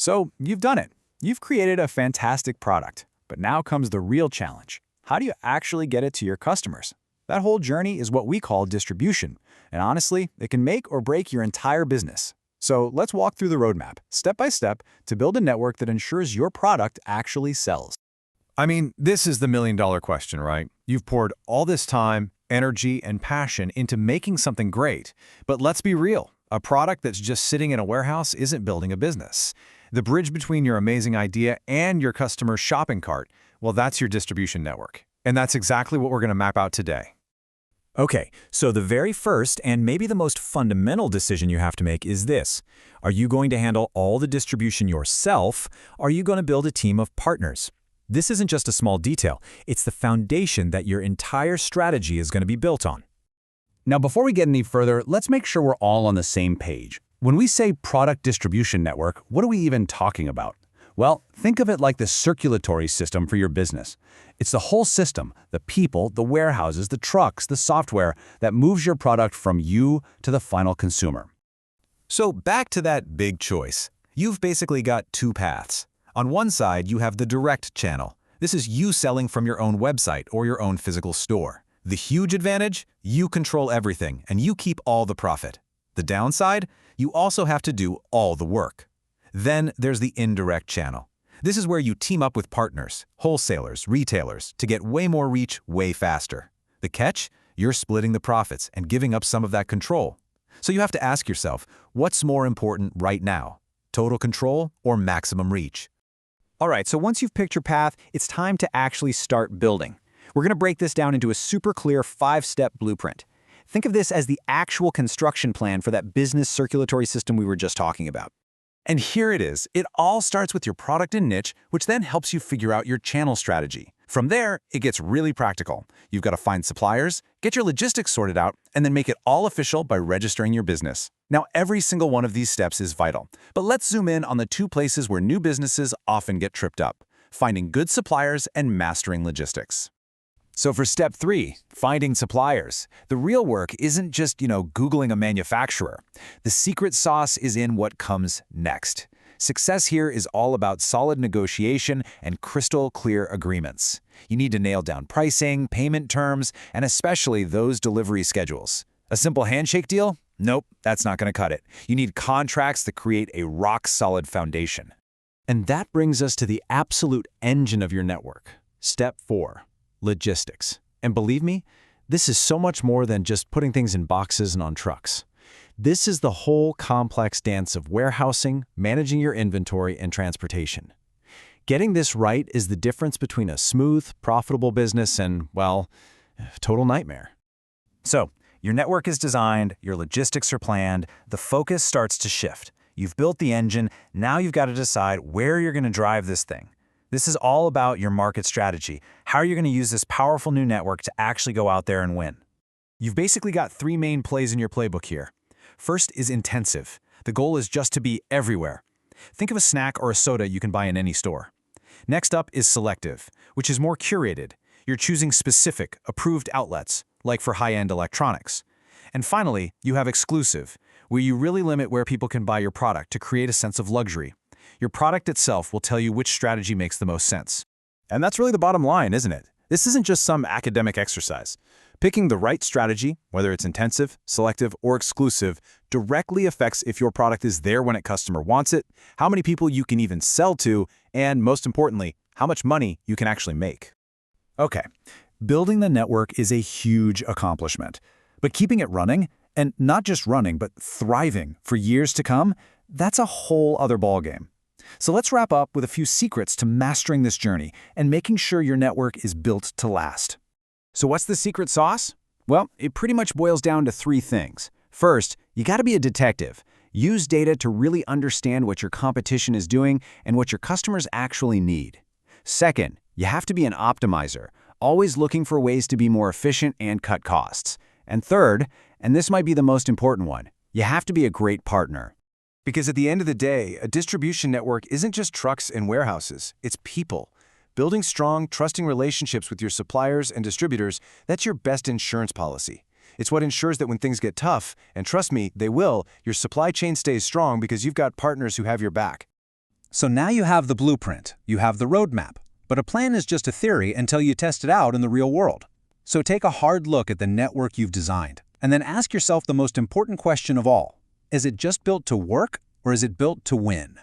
So you've done it. You've created a fantastic product. But now comes the real challenge. How do you actually get it to your customers? That whole journey is what we call distribution. And honestly, it can make or break your entire business. So let's walk through the roadmap, step by step, to build a network that ensures your product actually sells. I mean, this is the million-dollar question, right? You've poured all this time, energy, and passion into making something great. But let's be real. A product that's just sitting in a warehouse isn't building a business. The bridge between your amazing idea and your customer's shopping cart, well, that's your distribution network. And that's exactly what we're going to map out today. Okay, so the very first and maybe the most fundamental decision you have to make is this. Are you going to handle all the distribution yourself, or are you going to build a team of partners? This isn't just a small detail. It's the foundation that your entire strategy is going to be built on. Now, before we get any further, let's make sure we're all on the same page. When we say product distribution network, what are we even talking about? Well, think of it like the circulatory system for your business. It's the whole system, the people, the warehouses, the trucks, the software that moves your product from you to the final consumer. So back to that big choice. You've basically got two paths. On one side, you have the direct channel. This is you selling from your own website or your own physical store. The huge advantage? You control everything and you keep all the profit. The downside? You also have to do all the work. Then there's the indirect channel. This is where you team up with partners, wholesalers, retailers, to get way more reach way faster. The catch? You're splitting the profits and giving up some of that control. So you have to ask yourself, what's more important right now? Total control or maximum reach? All right, so once you've picked your path, it's time to actually start building. We're going to break this down into a super clear 5-step blueprint. Think of this as the actual construction plan for that business circulatory system we were just talking about. And here it is. It all starts with your product and niche, which then helps you figure out your channel strategy. From there, it gets really practical. You've got to find suppliers, get your logistics sorted out, and then make it all official by registering your business. Now, every single one of these steps is vital. But let's zoom in on the two places where new businesses often get tripped up: finding good suppliers and mastering logistics. So for step 3, finding suppliers, the real work isn't just, Googling a manufacturer. The secret sauce is in what comes next. Success here is all about solid negotiation and crystal clear agreements. You need to nail down pricing, payment terms, and especially those delivery schedules. A simple handshake deal? Nope, that's not going to cut it. You need contracts that create a rock-solid foundation. And that brings us to the absolute engine of your network. Step 4. Logistics. And believe me, this is so much more than just putting things in boxes and on trucks. This is the whole complex dance of warehousing, managing your inventory, and transportation. Getting this right is the difference between a smooth, profitable business and, well, total nightmare. So, your network is designed, your logistics are planned, the focus starts to shift. You've built the engine, now you've got to decide where you're going to drive this thing. This is all about your market strategy. How are you going to use this powerful new network to actually go out there and win? You've basically got 3 main plays in your playbook here. First is intensive. The goal is just to be everywhere. Think of a snack or a soda you can buy in any store. Next up is selective, which is more curated. You're choosing specific, approved outlets, like for high-end electronics. And finally, you have exclusive, where you really limit where people can buy your product to create a sense of luxury. Your product itself will tell you which strategy makes the most sense. And that's really the bottom line, isn't it? This isn't just some academic exercise. Picking the right strategy, whether it's intensive, selective, or exclusive, directly affects if your product is there when a customer wants it, how many people you can even sell to, and most importantly, how much money you can actually make. Okay, building the network is a huge accomplishment. But keeping it running, and not just running, but thriving for years to come, that's a whole other ballgame. So let's wrap up with a few secrets to mastering this journey and making sure your network is built to last. So what's the secret sauce? Well, it pretty much boils down to 3 things. First, you got to be a detective. Use data to really understand what your competition is doing and what your customers actually need. Second, you have to be an optimizer, always looking for ways to be more efficient and cut costs. And third, and this might be the most important one, you have to be a great partner. Because at the end of the day, a distribution network isn't just trucks and warehouses, it's people. Building strong, trusting relationships with your suppliers and distributors, that's your best insurance policy. It's what ensures that when things get tough, and trust me, they will, your supply chain stays strong because you've got partners who have your back. So now you have the blueprint, you have the roadmap, but a plan is just a theory until you test it out in the real world. So take a hard look at the network you've designed, and then ask yourself the most important question of all. Is it just built to work, or is it built to win?